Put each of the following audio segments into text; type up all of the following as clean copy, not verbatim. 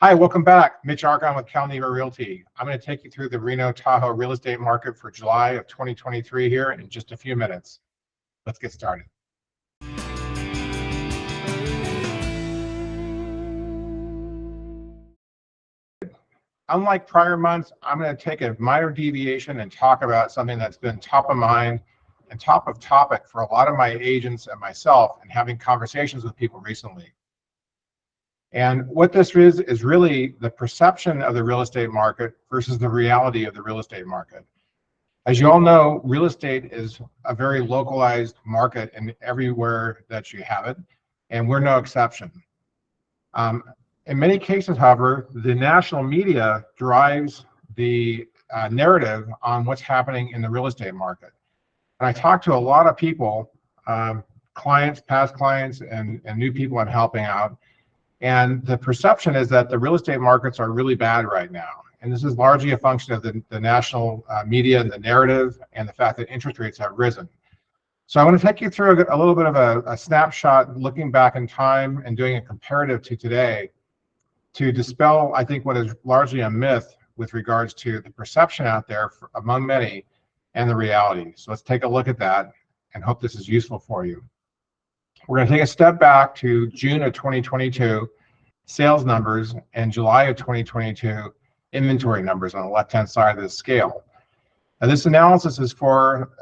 Hi, welcome back. Mitch Argon with Calneva Realty. I'm going to take you through the Reno Tahoe real estate market for July of 2023 here in just a few minutes. Let's get started. Unlike prior months, I'm going to take a minor deviation and talk about something that's been top of mind and top of topic for a lot of my agents and myself and having conversations with people recently. And what this is really the perception of the real estate market versus the reality of the real estate market. As you all know, real estate is a very localized market in everywhere that you have it, and we're no exception. In many cases, however, the national media drives the narrative on what's happening in the real estate market. And I talk to a lot of people, clients, past clients, and new people I'm helping out. And the perception is that the real estate markets are really bad right now. And this is largely a function of the national media and the narrative and the fact that interest rates have risen. So I want to take you through a little bit of a snapshot looking back in time and doing a comparative to today to dispel, I think, what is largely a myth with regards to the perception out there among many and the reality. So let's take a look at that and hope this is useful for you. We're going to take a step back to June of 2022 sales numbers and July of 2022 inventory numbers on the left-hand side of this scale. Now, this analysis is for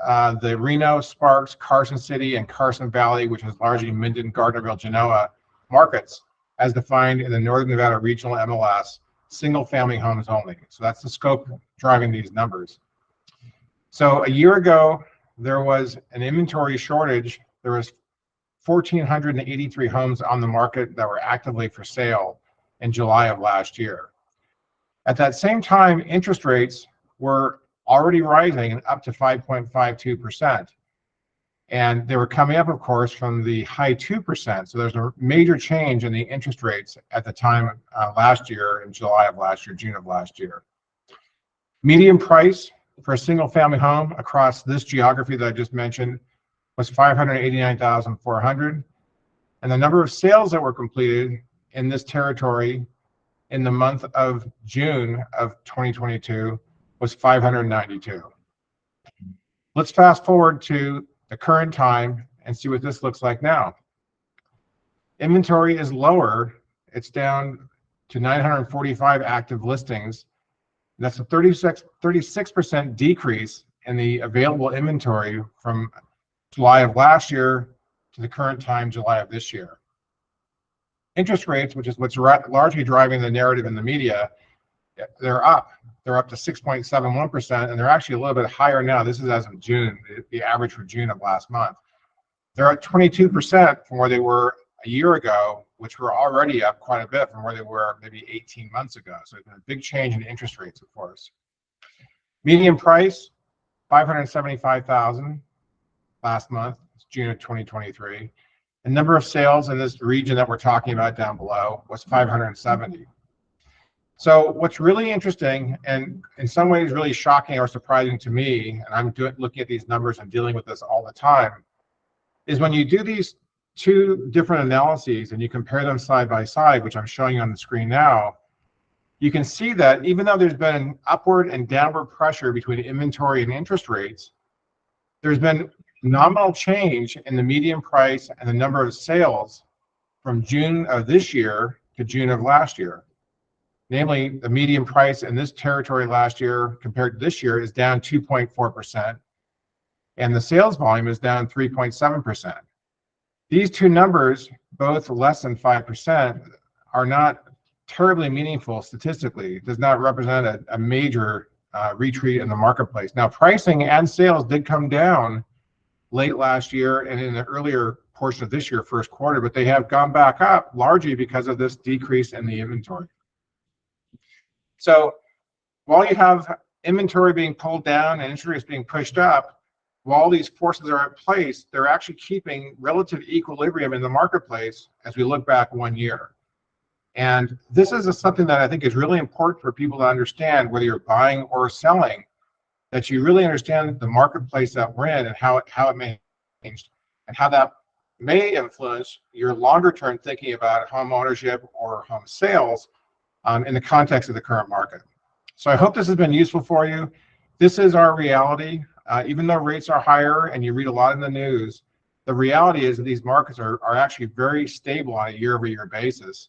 the Reno, Sparks, Carson City, and Carson Valley, which is largely Minden, Gardnerville, Genoa markets, as defined in the Northern Nevada Regional MLS, single-family homes only. So that's the scope driving these numbers. So a year ago, there was an inventory shortage. There was 1,483 homes on the market that were actively for sale in July of last year. At that same time, interest rates were already rising and up to 5.52%. And they were coming up, of course, from the high 2%. So there's a major change in the interest rates at the time last year, in July of last year, June of last year. Median price for a single family home across this geography that I just mentioned was $589,400, and the number of sales that were completed in this territory in the month of June of 2022 was 592. Let's fast forward to the current time and see what this looks like now. Inventory is lower. It's down to 945 active listings. That's a 36% decrease in the available inventory from July of last year to the current time, July of this year. Interest rates, which is what's largely driving the narrative in the media, they're up. They're up to 6.71%, and they're actually a little bit higher now. This is as of June, the average for June of last month. They're at 22% from where they were a year ago, which were already up quite a bit from where they were maybe 18 months ago. So it's been a big change in interest rates, of course. Median price, $575,000. Last month, it's June of 2023. The number of sales in this region that we're talking about down below was 570. So what's really interesting and in some ways really shocking or surprising to me, and I'm looking at these numbers and dealing with this all the time, is when you do these two different analyses and you compare them side by side, which I'm showing you on the screen now, you can see that even though there's been upward and downward pressure between inventory and interest rates, there's been nominal change in the median price and the number of sales from June of this year to June of last year. Namely, the median price in this territory last year compared to this year is down 2.4%, and the sales volume is down 3.7%. These two numbers, both less than 5%, are not terribly meaningful statistically. It does not represent a major retreat in the marketplace. Now, pricing and sales did come down late last year and in the earlier portion of this year, first quarter, but they have gone back up largely because of this decrease in the inventory. So while you have inventory being pulled down and interest rates being pushed up, while these forces are at place, they're actually keeping relative equilibrium in the marketplace as we look back 1 year. And this is something that I think is really important for people to understand, whether you're buying or selling, that you really understand the marketplace that we're in and how it may change and how that may influence your longer term thinking about home ownership or home sales in the context of the current market. So I hope this has been useful for you. This is our reality. Even though rates are higher and you read a lot in the news, the reality is that these markets are actually very stable on a year-over-year basis.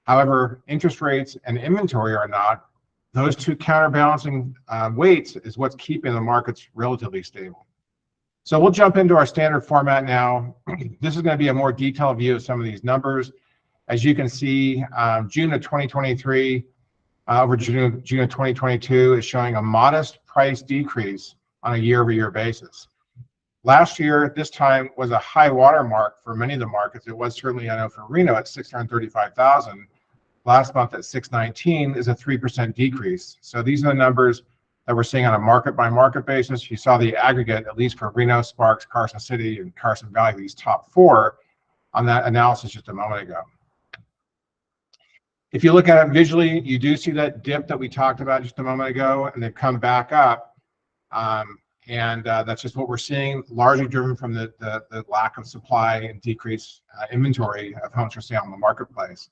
However, interest rates and inventory are not. Those two counterbalancing weights is what's keeping the markets relatively stable. So we'll jump into our standard format now. This is going to be a more detailed view of some of these numbers. As you can see, June of 2023 over June of 2022 is showing a modest price decrease on a year-over-year basis. Last year, this time was a high water mark for many of the markets. It was certainly, I know, for Reno at 635,000. Last month at 619 is a 3% decrease. So these are the numbers that we're seeing on a market-by-market basis. You saw the aggregate, at least for Reno, Sparks, Carson City, and Carson Valley, these top four on that analysis just a moment ago. If you look at it visually, you do see that dip that we talked about just a moment ago, and they've come back up. That's just what we're seeing, largely driven from the lack of supply and decreased inventory of homes for sale in the marketplace.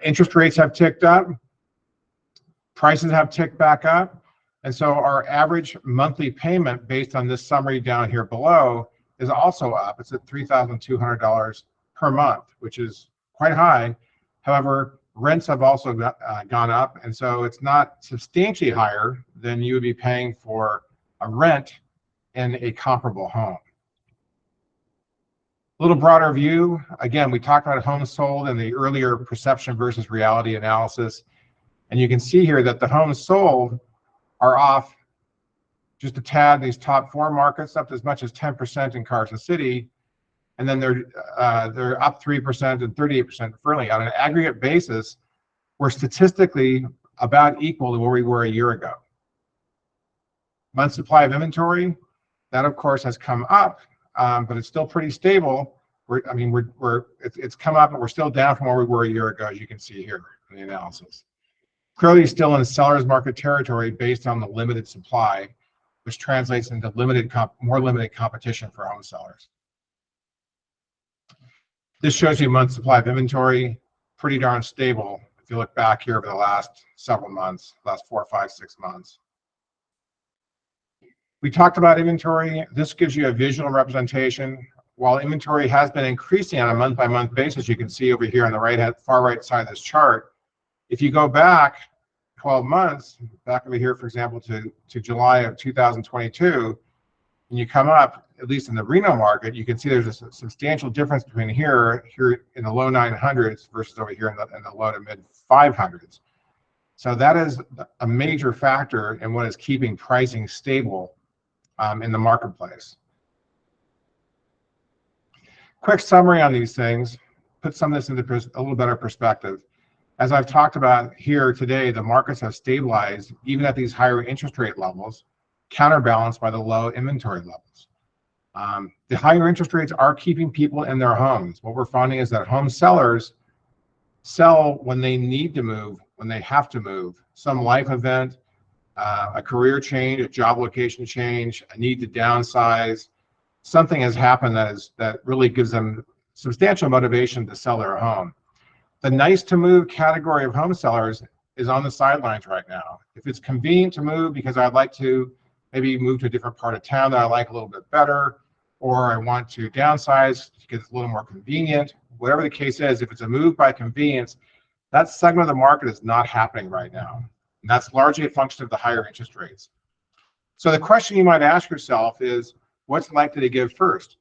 Interest rates have ticked up, prices have ticked back up, and so our average monthly payment based on this summary down here below is also up. It's at $3,200 per month, which is quite high. However, rents have also gone up, and so it's not substantially higher than you would be paying for a rent in a comparable home. A little broader view, again, we talked about homes sold in the earlier perception versus reality analysis, and you can see here that the homes sold are off just a tad, these top four markets, up to as much as 10% in Carson City, and then they're up 3% and 38% Fernley. On an aggregate basis, we're statistically about equal to where we were a year ago. Month supply of inventory, that of course has come up, but it's still pretty stable. It's come up, but we're still down from where we were a year ago, as you can see here in the analysis. Clearly still in the seller's market territory based on the limited supply, which translates into more limited competition for home sellers. This shows you month supply of inventory, pretty darn stable if you look back here over the last several months, last 4, 5, 6 months. We talked about inventory. This gives you a visual representation. While inventory has been increasing on a month-by-month basis, you can see over here on the far right side of this chart. If you go back 12 months, back over here, for example, to July of 2022, and you come up, at least in the Reno market, you can see there's a substantial difference between here in the low 900s versus over here in the low to mid 500s. So that is a major factor in what is keeping pricing stable in the marketplace. Quick summary on these things, put some of this into a little better perspective. As I've talked about here today, the markets have stabilized even at these higher interest rate levels, counterbalanced by the low inventory levels. The higher interest rates are keeping people in their homes. What we're finding is that home sellers sell when they need to move, when they have to move, some life event, a career change, a job location change, a need to downsize. Something has happened that really gives them substantial motivation to sell their home. The nice to move category of home sellers is on the sidelines right now. If it's convenient to move because I'd like to maybe move to a different part of town that I like a little bit better, or I want to downsize because it's a little more convenient, whatever the case is, if it's a move by convenience, that segment of the market is not happening right now. And that's largely a function of the higher interest rates. So the question you might ask yourself is, what's likely to give first?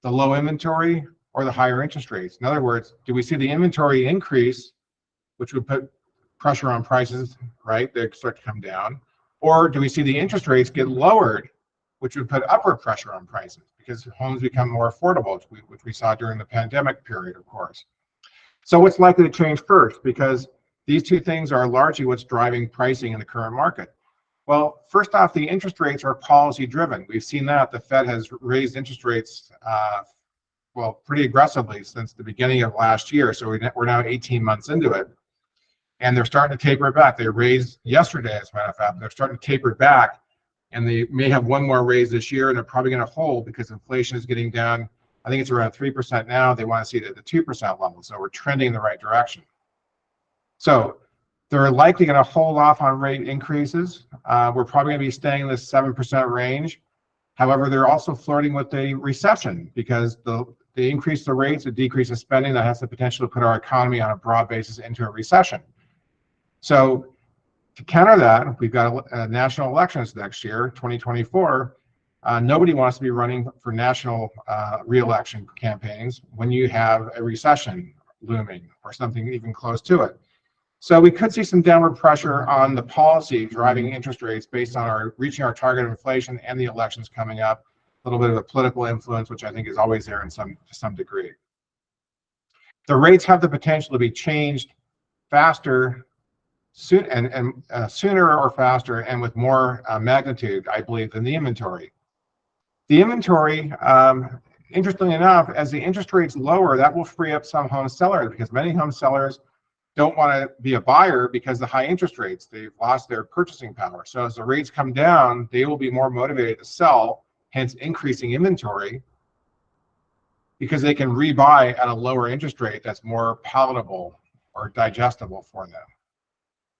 The low inventory or the higher interest rates? In other words, do we see the inventory increase, which would put pressure on prices, right? They start to come down. Or do we see the interest rates get lowered, which would put upward pressure on prices because homes become more affordable, which we saw during the pandemic period, of course. So what's likely to change first? Because these two things are largely what's driving pricing in the current market. Well, first off, the interest rates are policy driven. We've seen that the Fed has raised interest rates pretty aggressively since the beginning of last year. So we're now 18 months into it. And they're starting to taper it back. They raised yesterday, as a matter of fact. They're starting to taper it back. And they may have one more raise this year, and they're probably going to hold because inflation is getting down. I think it's around 3% now. They want to see it at the 2% level. So we're trending in the right direction. So They're likely going to hold off on rate increases. We're probably going to be staying in this 7% range. However, they're also flirting with a recession because they increase the rates, it decreases spending, that has the potential to put our economy on a broad basis into a recession. So to counter that, we've got national elections next year, 2024. Nobody wants to be running for national re-election campaigns when you have a recession looming or something even close to it. So we could see some downward pressure on the policy driving interest rates based on our reaching our target of inflation and the elections coming up. A little bit of a political influence, which I think is always there to some degree. The rates have the potential to be changed faster, sooner or faster, and with more magnitude, I believe, than the inventory. The inventory, interestingly enough, as the interest rates lower, that will free up some home sellers because many home sellers don't want to be a buyer because of the high interest rates. They've lost their purchasing power. So as the rates come down, they will be more motivated to sell, hence increasing inventory, because they can rebuy at a lower interest rate that's more palatable or digestible for them.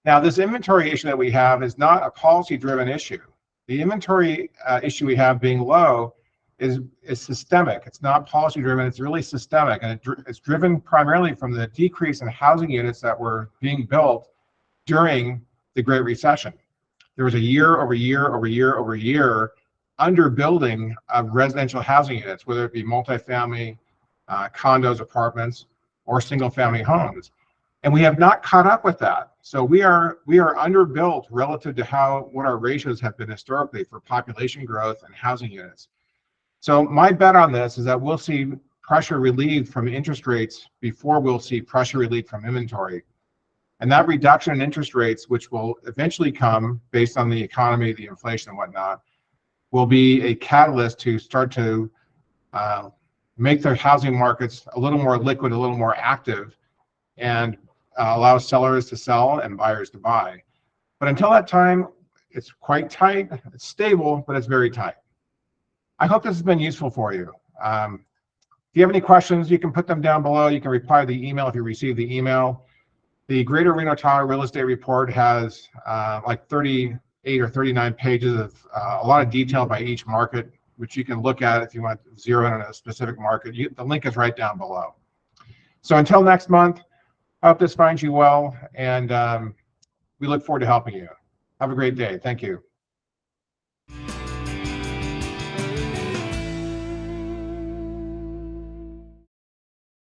Now, this inventory issue that we have is not a policy-driven issue. The inventory issue we have being low is systemic. It's not policy-driven, it's really systemic, and it's driven primarily from the decrease in housing units that were being built during the Great Recession. There was a year over year underbuilding of residential housing units, whether it be multifamily, condos, apartments, or single-family homes. And we have not caught up with that. So we are underbuilt relative to what our ratios have been historically for population growth and housing units. So my bet on this is that we'll see pressure relieved from interest rates before we'll see pressure relieved from inventory. And that reduction in interest rates, which will eventually come based on the economy, the inflation and whatnot, will be a catalyst to start to make the housing markets a little more liquid, a little more active, and allow sellers to sell and buyers to buy. But until that time, it's quite tight, it's stable, but it's very tight. I hope this has been useful for you. If you have any questions, you can put them down below. You can reply to the email if you receive the email. The Greater Reno Tahoe Real Estate Report has like 38 or 39 pages of a lot of detail by each market, which you can look at if you want to zero in on a specific market. The link is right down below. So until next month, I hope this finds you well, and we look forward to helping you. Have a great day. Thank you.